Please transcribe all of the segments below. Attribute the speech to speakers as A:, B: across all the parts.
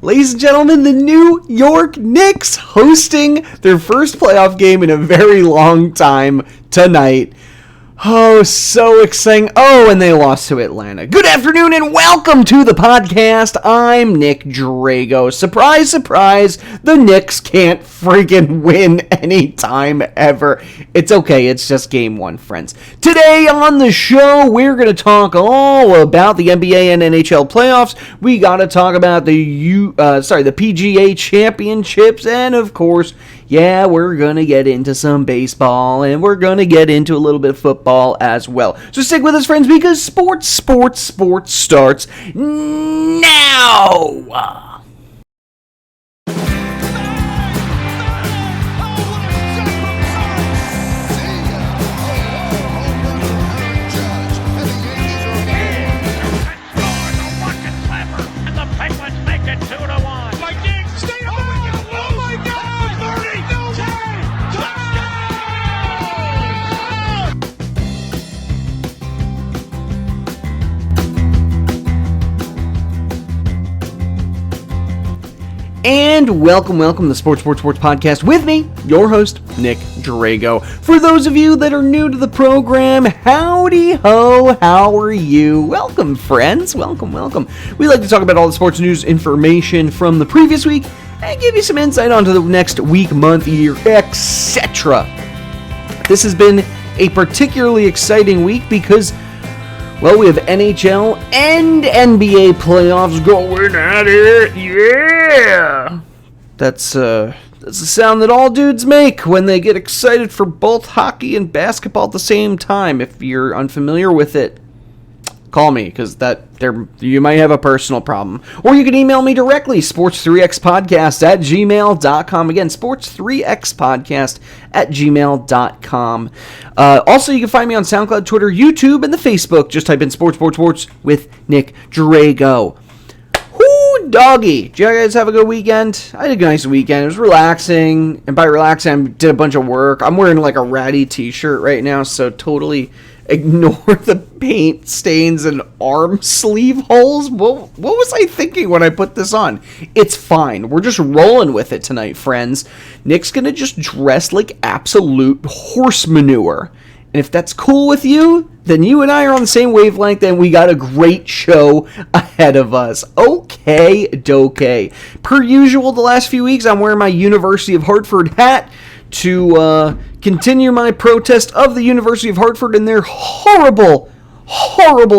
A: Ladies and gentlemen, the New York Knicks hosting their first playoff game in a very long time tonight. Oh, so exciting. Oh, and they lost to Atlanta. Good afternoon and welcome to the podcast. I'm Nick Drago. Surprise, surprise, the Knicks can't friggin' win anytime ever. It's okay, it's just game one, friends. Today on the show, we're going to talk all about the NBA and NHL playoffs. We got to talk about the PGA Championships, and of course, yeah, we're going to get into some baseball, and we're going to get into a little bit of football as well. So stick with us, friends, because sports starts now! And welcome to the Sports Podcast with me, your host, Nick Drago. For those of you that are new to the program, howdy ho, how are you? Welcome, friends, welcome. We like to talk about all the sports news information from the previous week and give you some insight onto the next week, month, year, etc. This has been a particularly exciting week because, well, we have NHL and NBA playoffs going at it, yeah! That's the sound that all dudes make when they get excited for both hockey and basketball at the same time. If you're unfamiliar with it, call me, because you might have a personal problem. Or you can email me directly, sports3xpodcast@gmail.com. Again, sports3xpodcast@gmail.com. Also, you can find me on Soundcloud, Twitter, YouTube, and the Facebook. Just type in sports with Nick Drago. Whoo, doggy. Did you guys have a good weekend? I had a nice weekend. It was relaxing. And by relaxing, I did a bunch of work. I'm wearing like a ratty t-shirt right now, so totally ignore the paint stains and arm sleeve holes. What was I thinking when I put this on? It's fine. We're just rolling with it tonight, friends. Nick's gonna just dress like absolute horse manure. And if that's cool with you, then you and I are on the same wavelength and we got a great show ahead of us. Okay, dokay. Per usual, the last few weeks, I'm wearing my University of Hartford hat to continue my protest of the University of Hartford and their horrible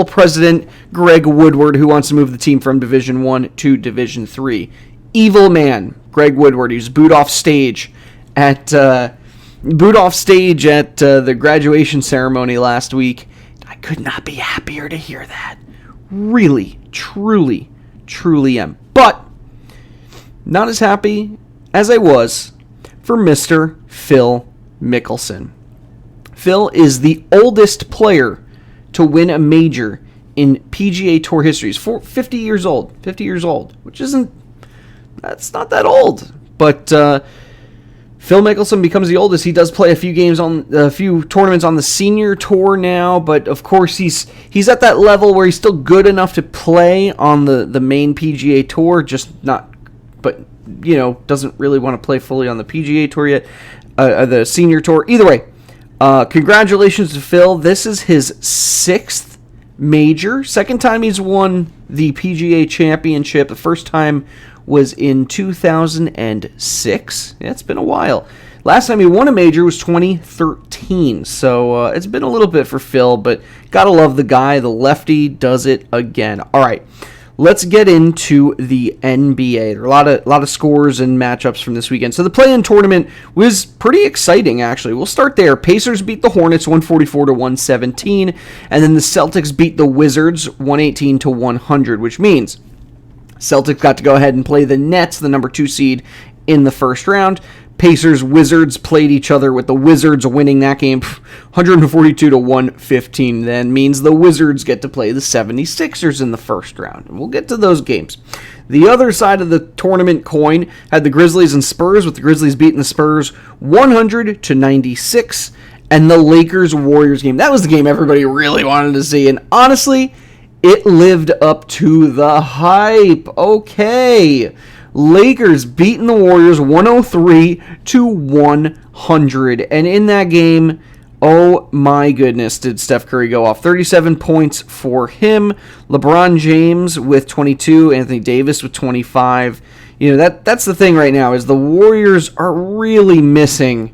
A: president, Greg Woodward, who wants to move the team from Division I to Division III. Evil man, Greg Woodward. He was booed off stage at the graduation ceremony last week. I could not be happier to hear that. Really, truly am. But not as happy as I was for Mr. Phil Mickelson. Phil is the oldest player to win a major in PGA Tour history. He's 50 years old, which that's not that old. But Phil Mickelson becomes the oldest. He does play a few tournaments on the senior tour now, but of course he's at that level where he's still good enough to play on the main PGA Tour, doesn't really want to play fully on the PGA Tour yet, the senior tour. Either way, congratulations to Phil. This is his sixth major. Second time he's won the PGA Championship. The first time was in 2006. Yeah, it's been a while. Last time he won a major was 2013. So it's been a little bit for Phil, but gotta love the guy. The lefty does it again. All right. Let's get into the NBA. There are a lot of scores and matchups from this weekend. So the play-in tournament was pretty exciting, actually. We'll start there. Pacers beat the Hornets 144-117, and then the Celtics beat the Wizards 118-100, which means Celtics got to go ahead and play the Nets, the number 2 seed, in the first round. Pacers, Wizards played each other, with the Wizards winning that game 142-115. Then means the Wizards get to play the 76ers in the first round. And we'll get to those games. The other side of the tournament coin had the Grizzlies and Spurs, with the Grizzlies beating the Spurs 100-96. And the Lakers-Warriors game. That was the game everybody really wanted to see. And honestly, It lived up to the hype. Okay. Lakers beating the Warriors 103-100. And in that game, oh my goodness, did Steph Curry go off. 37 points for him. LeBron James with 22. Anthony Davis with 25. That's the thing right now is the Warriors are really missing.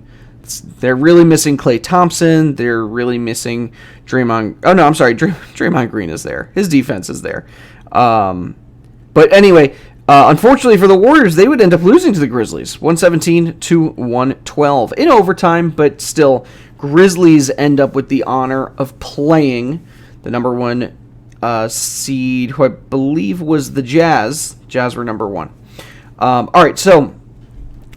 A: They're really missing Klay Thompson. They're really missing Draymond. Oh, no, I'm sorry. Draymond Green is there. His defense is there. But anyway, unfortunately for the Warriors, they would end up losing to the Grizzlies. 117-112 in overtime, but still, Grizzlies end up with the honor of playing the number one seed, who I believe was the Jazz. Jazz were number one. All right, so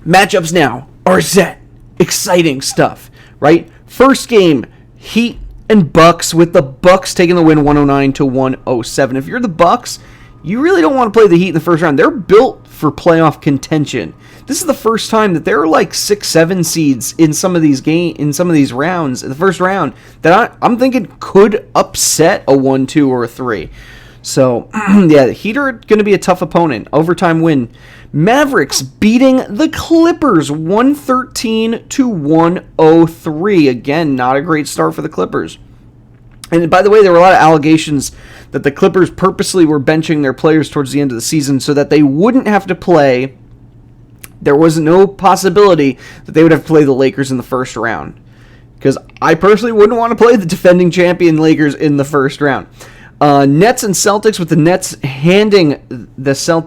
A: matchups now are set. Exciting stuff, right? First game, Heat and Bucks, with the Bucks taking the win 109-107. If you're the Bucks, you really don't want to play the Heat in the first round. They're built for playoff contention. This is the first time that there are like 6-7 seeds in some of these rounds, in the first round, that I'm thinking could upset a 1-2 or a 3. So, yeah, the Heat are going to be a tough opponent. Overtime win. Mavericks beating the Clippers 113-103. Again, not a great start for the Clippers. And by the way, there were a lot of allegations that the Clippers purposely were benching their players towards the end of the season so that they wouldn't have to play. There was no possibility that they would have to play the Lakers in the first round. Because I personally wouldn't want to play the defending champion Lakers in the first round. Nets and Celtics, with the Nets Nets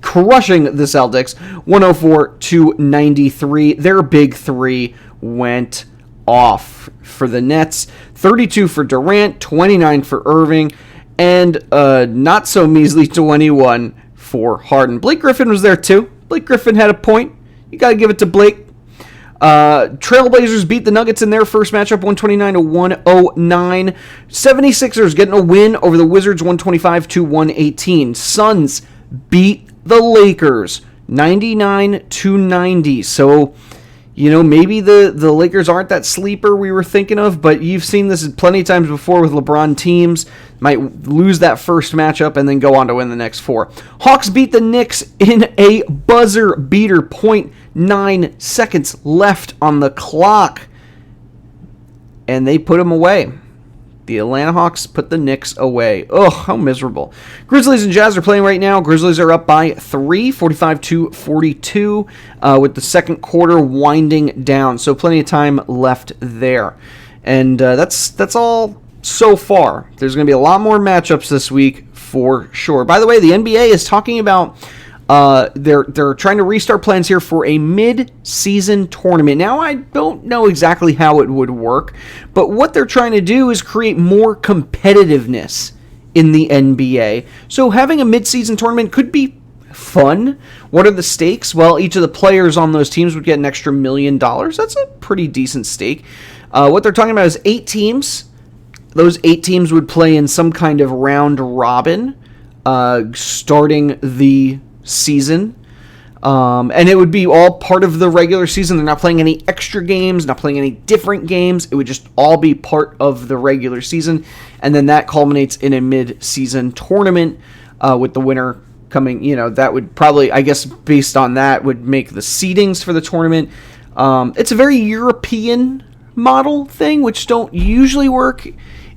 A: crushing the Celtics 104-93. Their big three went off for the Nets. 32 for Durant, 29 for Irving, and not so measly 21 for Harden. Blake Griffin was there too. Blake Griffin had a point. You got to give it to Blake. Trailblazers beat the Nuggets in their first matchup 129-109. 76ers getting a win over the Wizards 125-118. Suns beat the Lakers 99-90. So, maybe the Lakers aren't that sleeper we were thinking of, but you've seen this plenty of times before with LeBron teams. Might lose that first matchup and then go on to win the next 4. Hawks beat the Knicks in a buzzer beater. 0.9 seconds left on the clock. And they put them away. The Atlanta Hawks put the Knicks away. Oh, how miserable. Grizzlies and Jazz are playing right now. Grizzlies are up by 3, 45-42, with the second quarter winding down. So plenty of time left there. And that's all so far. There's going to be a lot more matchups this week for sure. By the way, the NBA is talking about they're trying to restart plans here for a mid-season tournament. Now, I don't know exactly how it would work, but what they're trying to do is create more competitiveness in the NBA. So having a mid-season tournament could be fun. What are the stakes? Well, each of the players on those teams would get an extra $1 million. That's a pretty decent stake. What they're talking about is 8 teams. Those 8 teams would play in some kind of round robin starting the season. And it would be all part of the regular season. They're not playing any extra games, not playing any different games. It would just all be part of the regular season. And then that culminates in a mid-season tournament with the winner coming. That would probably, I guess, based on that, would make the seedings for the tournament. It's a very European model thing, which don't usually work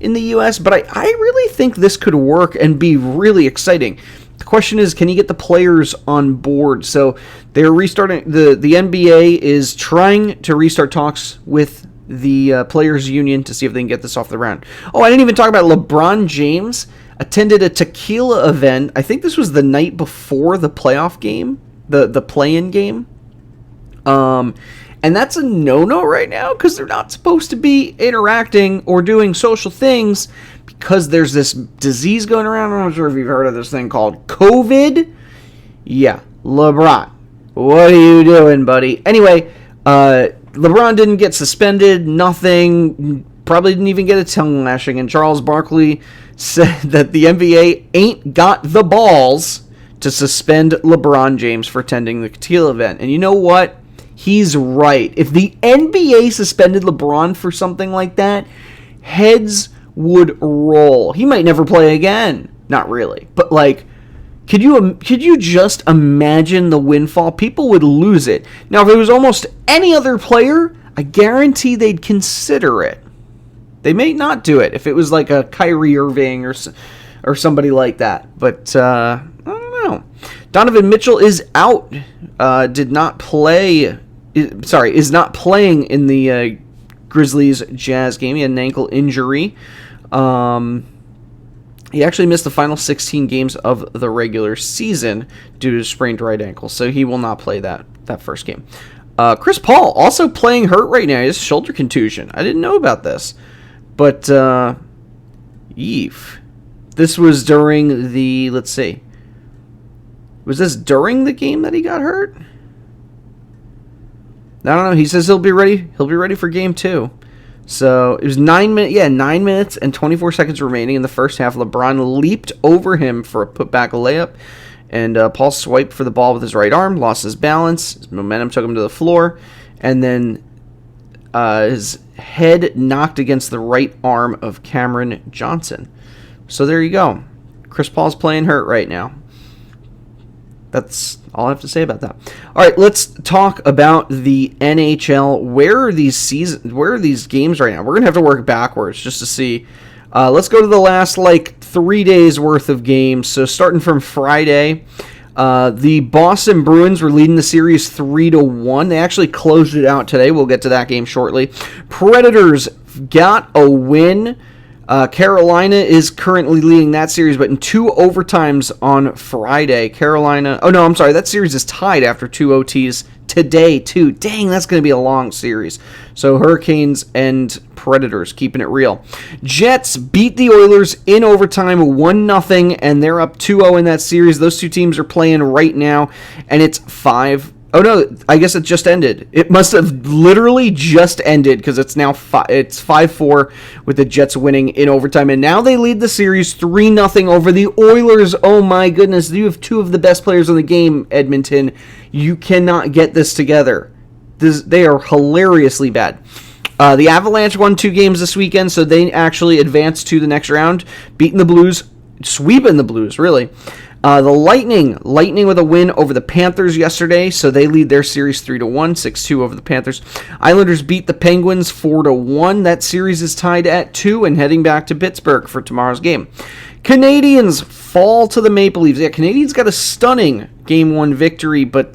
A: in the U.S., but I really think this could work and be really exciting. The question is, can you get the players on board? So they're restarting. The NBA is trying to restart talks with the Players Union to see if they can get this off the ground. Oh, I didn't even talk about LeBron James attended a tequila event. I think this was the night before the playoff game, the play-in game. And that's a no-no right now because they're not supposed to be interacting or doing social things because there's this disease going around. I'm not sure if you've heard of this thing called COVID. Yeah, LeBron, what are you doing, buddy? Anyway, LeBron didn't get suspended, nothing, probably didn't even get a tongue lashing, and Charles Barkley said that the NBA ain't got the balls to suspend LeBron James for attending the tequila event. And you know what? He's right. If the NBA suspended LeBron for something like that, heads would roll. He might never play again. Not really. But, like, could you just imagine the windfall? People would lose it. Now, if it was almost any other player, I guarantee they'd consider it. They may not do it if it was like a Kyrie Irving or somebody like that. But, I don't know. Donovan Mitchell is out. Is not playing in the Grizzlies-Jazz game. He had an ankle injury. He actually missed the final 16 games of the regular season due to sprained right ankle, so he will not play that first game. Chris Paul also playing hurt right now. He has shoulder contusion. I didn't know about this. But, this was during the, let's see. Was this during the game that he got hurt? I don't know. He says he'll be ready. He'll be ready for game 2. So it was 9 minutes and 24 seconds remaining in the first half. LeBron leaped over him for a putback layup, and Paul swiped for the ball with his right arm, lost his balance, his momentum took him to the floor, and then his head knocked against the right arm of Cameron Johnson. So there you go. Chris Paul's playing hurt right now. That's all I have to say about that. All right, let's talk about the NHL. Where are these games right now? We're gonna have to work backwards just to see. Let's go to the last 3 days worth of games. So starting from Friday, the Boston Bruins were leading the series 3-1. They actually closed it out today. We'll get to that game shortly. Predators got a win. Carolina is currently leading that series, but in 2 overtimes on Friday. That series is tied after 2 OTs today, too. Dang, that's going to be a long series. So Hurricanes and Predators keeping it real. Jets beat the Oilers in overtime 1-0, and they're up 2-0 in that series. Those two teams are playing right now, and it's 5. Oh no, I guess it just ended. It must have literally just ended because it's now it's 5-4 with the Jets winning in overtime. And now they lead the series 3-0 over the Oilers. Oh my goodness, you have 2 of the best players in the game, Edmonton. You cannot get this together. They are hilariously bad. The Avalanche won 2 games this weekend, so they actually advanced to the next round, beating the Blues, sweeping the Blues, really. The Lightning with a win over the Panthers yesterday, so they lead their series 3-1, 6-2 over the Panthers. Islanders beat the Penguins 4-1. That series is tied at 2 and heading back to Pittsburgh for tomorrow's game. Canadians fall to the Maple Leafs. Yeah, Canadians got a stunning Game 1 victory, but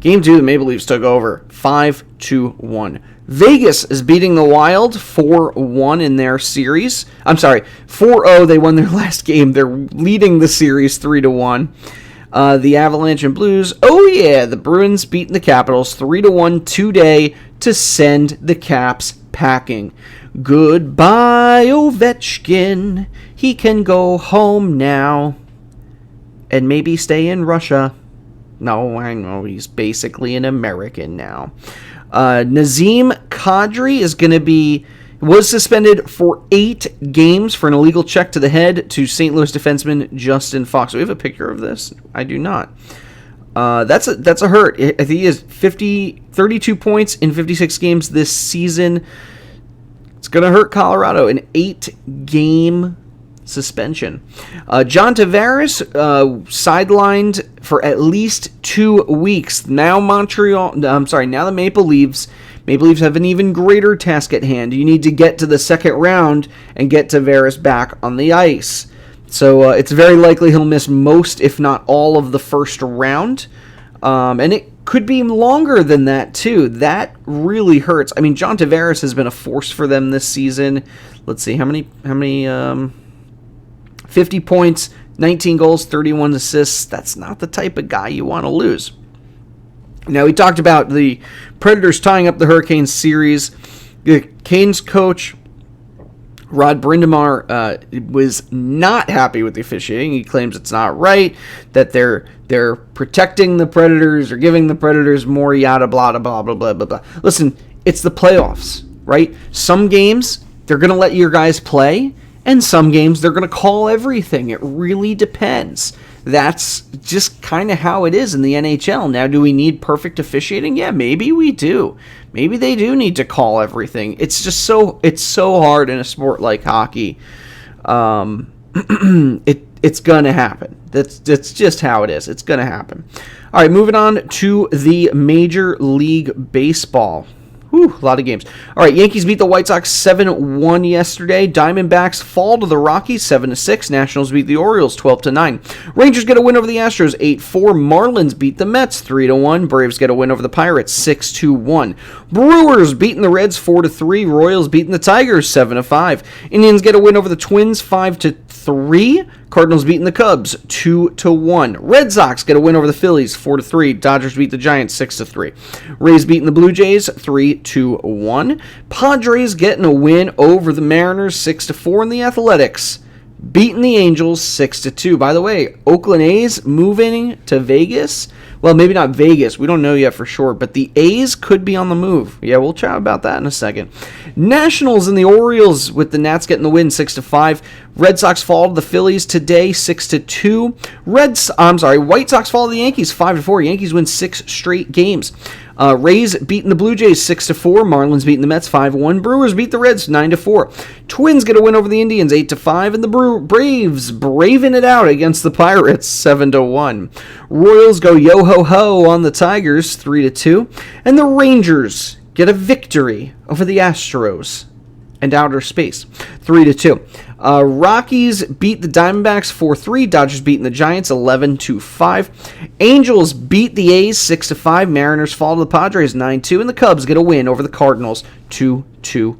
A: Game 2 the Maple Leafs took over 5-1. Vegas is beating the Wild 4-1 in their series. I'm sorry, 4-0. They won their last game. They're leading the series 3-1. The Avalanche and Blues. Oh yeah, the Bruins beating the Capitals 3-1 today to send the Caps packing. Goodbye, Ovechkin. He can go home now and maybe stay in Russia. No, I know he's basically an American now. Nazem Kadri was suspended for 8 games for an illegal check to the head to St. Louis defenseman Justin Fox. Do we have a picture of this? I do not. That's a hurt. I think he has 32 points in 56 games this season. It's going to hurt Colorado. An 8-game suspension. John Tavares sidelined for at least 2 weeks. Now the Maple Leafs have an even greater task at hand. You need to get to the second round and get Tavares back on the ice. So it's very likely he'll miss most, if not all, of the first round. And it could be longer than that, too. That really hurts. I mean, John Tavares has been a force for them this season. Let's see, how many 50 points, 19 goals, 31 assists. That's not the type of guy you want to lose. Now, we talked about the Predators tying up the Hurricanes series. The Canes coach, Rod Brind'Amour, was not happy with the officiating. He claims it's not right, that they're protecting the Predators or giving the Predators more yada blah blah blah blah blah blah. Listen, it's the playoffs, right? Some games they're going to let your guys play, and some games they're going to call everything. It really depends. That's just kind of how it is in the NHL. Now, do we need perfect officiating? Yeah, maybe we do. maybe they do need to call everything. It's so hard in a sport like hockey. It's gonna happen. That's just how it is. It's gonna happen. All right, moving on to the Major League Baseball. Whew, a lot of games. All right, Yankees beat the White Sox 7-1 yesterday. Diamondbacks fall to the Rockies 7-6. Nationals beat the Orioles 12-9. Rangers get a win over the Astros 8-4. Marlins beat the Mets 3-1. Braves get a win over the Pirates 6-1. Brewers beating the Reds 4-3. Royals beating the Tigers 7-5. Indians get a win over the Twins 5-3. Cardinals beating the Cubs 2-1. Red Sox get a win over the Phillies 4-3. Dodgers beat the Giants 6-3. Rays beating the Blue Jays 3-1. Padres getting a win over the Mariners 6-4. And the Athletics beating the Angels 6-2. By the way, Oakland A's moving to Vegas. Well, maybe not Vegas. We don't know yet for sure, but the A's could be on the move. Yeah, we'll chat about that in a second. Nationals and the Orioles with the Nats getting the win 6-5. Red Sox fall to the Phillies today 6-2. White Sox fall to the Yankees 5-4. Yankees win 6 straight games. Rays beating the Blue Jays 6-4. Marlins beating the Mets 5-1. Brewers beat the Reds 9-4. Twins get a win over the Indians 8-5. And the Braves braving it out against the Pirates 7-1. Royals go yo-ho-ho on the Tigers 3-2. And the Rangers get a victory over the Astros and outer space 3-2. Rockies beat the Diamondbacks 4-3. Dodgers beating the Giants 11-5. Angels beat the A's 6-5. Mariners fall to the Padres 9-2. And the Cubs get a win over the Cardinals 2-1.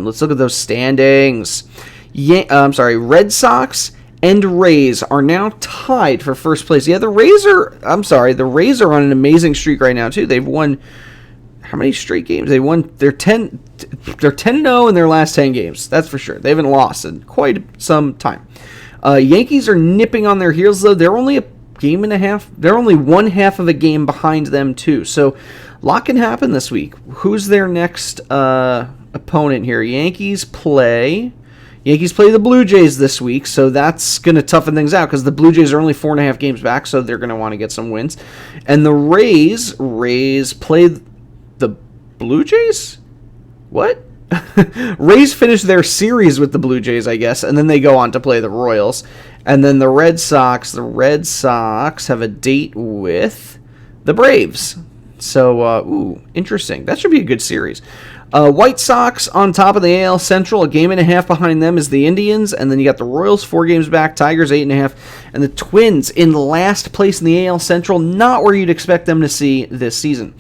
A: Let's look at those standings. Red Sox and Rays are now tied for first place. Yeah, the Rays are on an amazing streak right now too. They've won how many straight games? They're 10-0 in their last 10 games. That's for sure. They haven't lost in quite some time. Yankees are nipping on their heels though. They're only a game and a half. They're only one half of a game behind them too. So a lot can happen this week. Who's their next opponent here? Yankees play the Blue Jays this week, so that's going to toughen things out because the Blue Jays are only 4.5 games back, so they're going to want to get some wins. And the Rays play the Blue Jays? What? Rays finish their series with the Blue Jays, I guess, and then they go on to play the Royals. And then the Red Sox have a date with the Braves. So, interesting. That should be a good series. White Sox on top of the AL Central. A game and a half behind them is the Indians. And then you got the Royals 4 games back. Tigers 8.5. And the Twins in last place in the AL Central. Not where you'd expect them to see this season.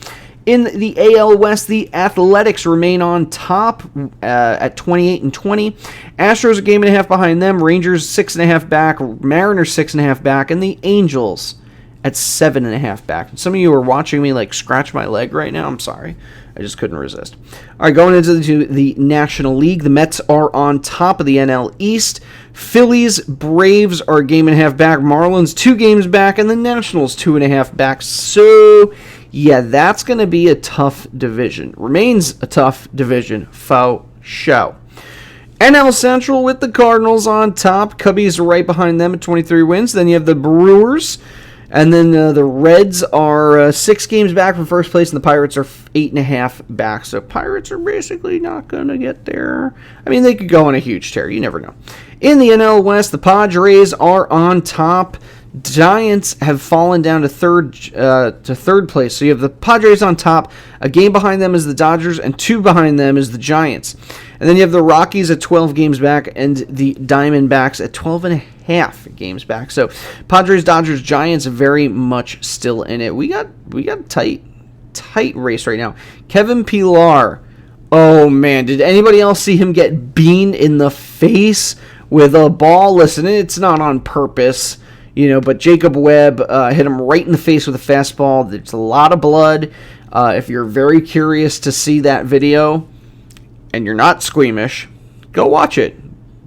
A: In the AL West, the Athletics remain on top at 28-20. Astros a game and a half behind them. Rangers 6.5 back. Mariners 6.5 back. And the Angels at 7.5 back. Some of you are watching me like scratch my leg right now. I'm sorry. I just couldn't resist. All right, going into the National League, the Mets are on top of the NL East. Phillies, Braves are a game and a half back. Marlins 2 games back, and the Nationals 2.5 back. So, yeah, that's going to be a tough division. Remains a tough division, faux show. NL Central with the Cardinals on top. Cubbies are right behind them at 23 wins. Then you have the Brewers. And then the Reds are 6 games back from first place, and the Pirates are 8.5 back. So Pirates are basically not going to get there. I mean, they could go on a huge tear. You never know. In the NL West, the Padres are on top. Giants have fallen down to third place. So you have the Padres on top. A game behind them is the Dodgers, and 2 behind them is the Giants. And then you have the Rockies at 12 games back, and the Diamondbacks at 12.5 games back. So Padres, Dodgers, Giants very much still in it. We got a tight race right now. Kevin Pillar. Oh man, did anybody else see him get beamed in the face with a ball? Listen, it's not on purpose. But Jacob Webb hit him right in the face with a fastball. There's a lot of blood. If you're very curious to see that video and you're not squeamish, go watch it.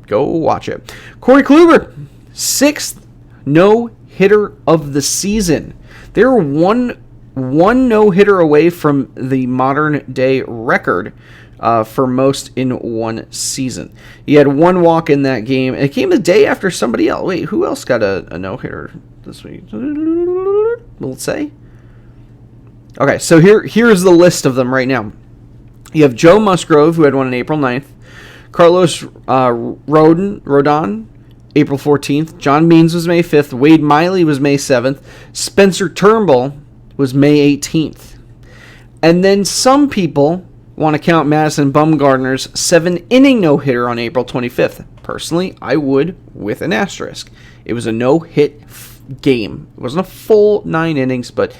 A: Corey Kluber, 6th no-hitter of the season. They're one no-hitter away from the modern-day record for most in one season. He had 1 walk in that game, and it came the day after somebody else. Wait, who else got a no-hitter this week? Let's say. Okay, so here's the list of them right now. You have Joe Musgrove, who had one on April 9th. Carlos Rodon, April 14th. John Means was May 5th. Wade Miley was May 7th. Spencer Turnbull was May 18th. And then some people want to count Madison Bumgarner's 7-inning no-hitter on April 25th. Personally, I would with an asterisk. It was a no-hit game. It wasn't a full 9 innings, but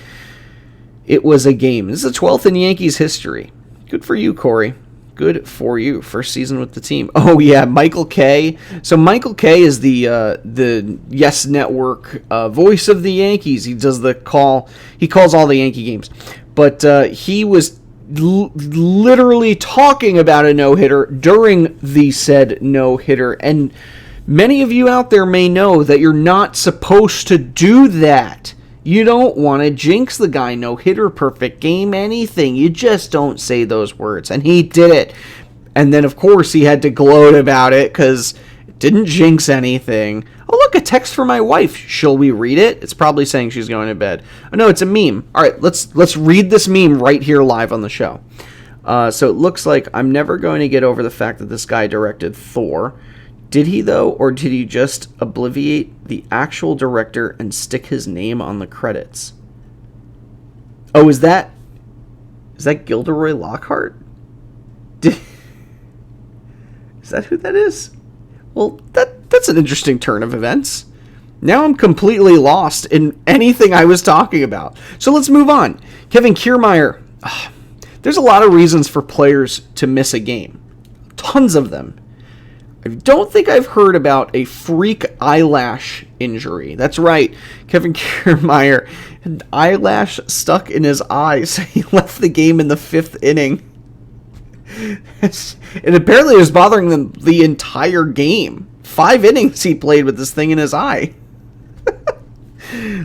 A: it was a game. This is the 12th in Yankees history. Good for you, Corey. Good for you. First season with the team. Oh, yeah, Michael Kay. So Michael Kay is the Yes Network voice of the Yankees. He does the call. He calls all the Yankee games. But he was literally talking about a no-hitter during the said no-hitter. And many of you out there may know that you're not supposed to do that. You don't want to jinx the guy. No hitter, perfect game, anything. You just don't say those words. And he did it. And then, of course, he had to gloat about it because it didn't jinx anything. Oh, look, a text from my wife. Shall we read it? It's probably saying she's going to bed. Oh, no, it's a meme. All right, let's read this meme right here live on the show. So it looks like I'm never going to get over the fact that this guy directed Thor. Did he, though, or did he just obviate the actual director and stick his name on the credits? Oh, is that Gilderoy Lockhart? Is that who that is? Well, that's an interesting turn of events. Now I'm completely lost in anything I was talking about. So let's move on. Kevin Kiermeier. There's a lot of reasons for players to miss a game. Tons of them. I don't think I've heard about a freak eyelash injury. That's right. Kevin Kiermeier had an eyelash stuck in his eye, so he left the game in the 5th inning. It apparently was bothering them the entire game. 5 innings he played with this thing in his eye.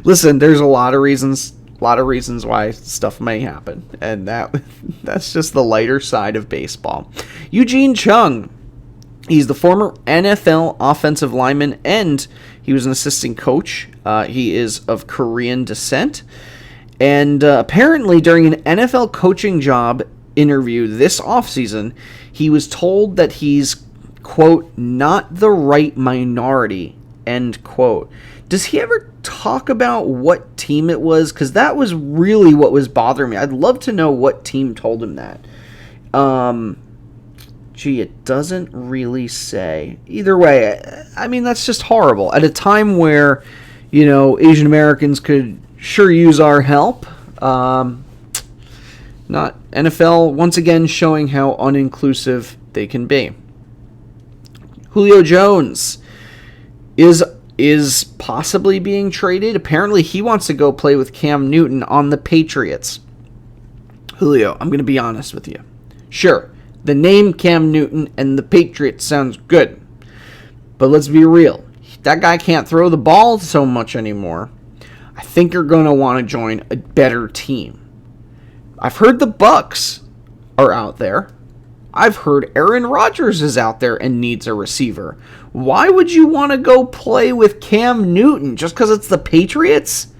A: Listen, there's a lot of reasons why stuff may happen, and that's just the lighter side of baseball. Eugene Chung. He's the former NFL offensive lineman, and he was an assistant coach. He is of Korean descent. And apparently during an NFL coaching job interview this offseason, he was told that he's, quote, not the right minority, end quote. Does he ever talk about what team it was? Because that was really what was bothering me. I'd love to know what team told him that. Gee, it doesn't really say. Either way, I mean, that's just horrible. At a time where, Asian Americans could sure use our help. Not NFL, once again, showing how uninclusive they can be. Julio Jones is possibly being traded. Apparently, he wants to go play with Cam Newton on the Patriots. Julio, I'm going to be honest with you. Sure. The name Cam Newton and the Patriots sounds good. But let's be real. That guy can't throw the ball so much anymore. I think you're going to want to join a better team. I've heard the Bucks are out there. I've heard Aaron Rodgers is out there and needs a receiver. Why would you want to go play with Cam Newton just because it's the Patriots?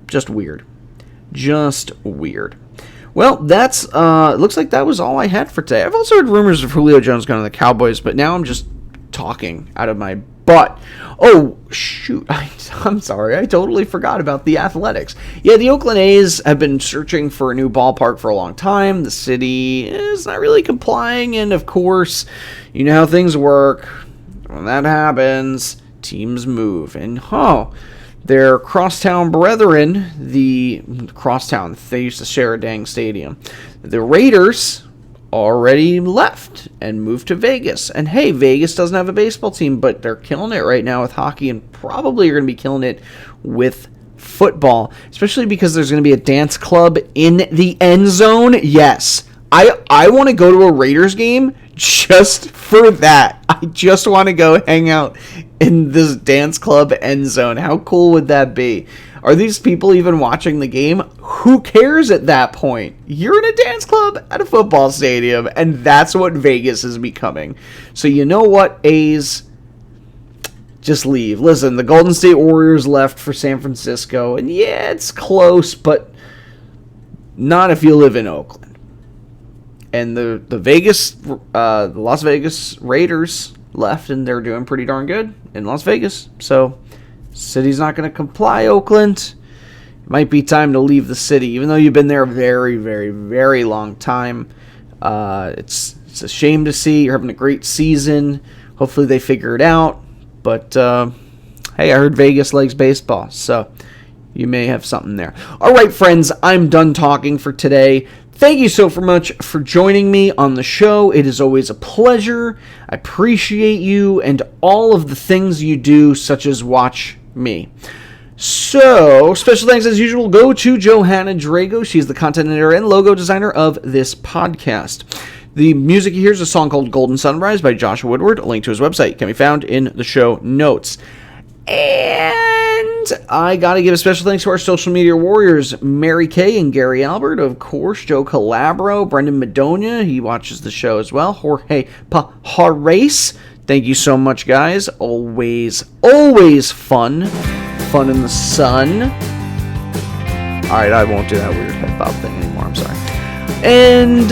A: Just weird. Just weird. Well, that's looks like that was all I had for today. I've also heard rumors of Julio Jones going to the Cowboys, but now I'm just talking out of my butt. Oh, shoot. I'm sorry. I totally forgot about the Athletics. Yeah, the Oakland A's have been searching for a new ballpark for a long time. The city is not really complying, and of course, you know how things work. When that happens, teams move. And, their crosstown brethren, the crosstown, they used to share a dang stadium. The Raiders already left and moved to Vegas. And hey, Vegas doesn't have a baseball team, but they're killing it right now with hockey and probably are going to be killing it with football, especially because there's going to be a dance club in the end zone. Yes, I want to go to a Raiders game just for that. I just want to go hang out in this dance club end zone. How cool would that be? Are these people even watching the game? Who cares at that point? You're in a dance club at a football stadium, and that's what Vegas is becoming. So you know what, A's? Just leave. Listen, the Golden State Warriors left for San Francisco, and yeah, it's close, but not if you live in Oakland. And the Las Vegas Raiders left, and they're doing pretty darn good in Las Vegas. So, city's not going to comply, Oakland. It might be time to leave the city, even though you've been there a very, very, very long time. It's a shame to see. You're having a great season. Hopefully they figure it out. But, hey, I heard Vegas likes baseball, so you may have something there. All right, friends, I'm done talking for today. Thank you so much for joining me on the show. It is always a pleasure. I appreciate you and all of the things you do, such as watch me. So, special thanks as usual go to Johanna Drago. She's the content editor and logo designer of this podcast. The music you hear is a song called Golden Sunrise by Joshua Woodward. A link to his website can be found in the show notes. And I got to give a special thanks to our social media warriors, Mary Kay and Gary Albert, of course, Joe Calabro, Brendan Madonia, he watches the show as well, Jorge Pajares. Thank you so much, guys. Always fun. Fun in the sun. Alright, I won't do that weird head bob thing anymore, I'm sorry. And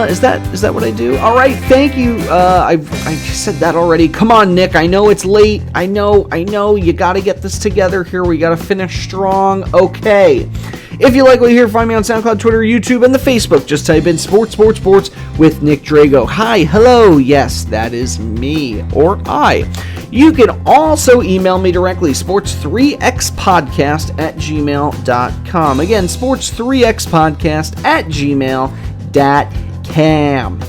A: is that what I do? All right, thank you. I said that already. Come on, Nick. I know it's late. I know. You got to get this together here. We got to finish strong. Okay. If you like what you hear, find me on Soundcloud, Twitter, YouTube, and the Facebook. Just type in Sports with Nick Drago. Hi, hello. Yes, that is me or I. You can also email me directly, sports3xpodcast@gmail.com. Again, sports3xpodcast@gmail.com.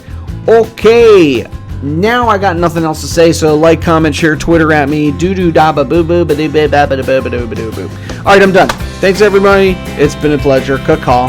A: Okay, now I got nothing else to say, so like, comment, share, Twitter at me, doo-doo-da-ba-boo-boo-ba-doo-ba-ba-ba-doo-ba-doo-ba-doo-boo. Alright, I'm done. Thanks, everybody. It's been a pleasure. Caw.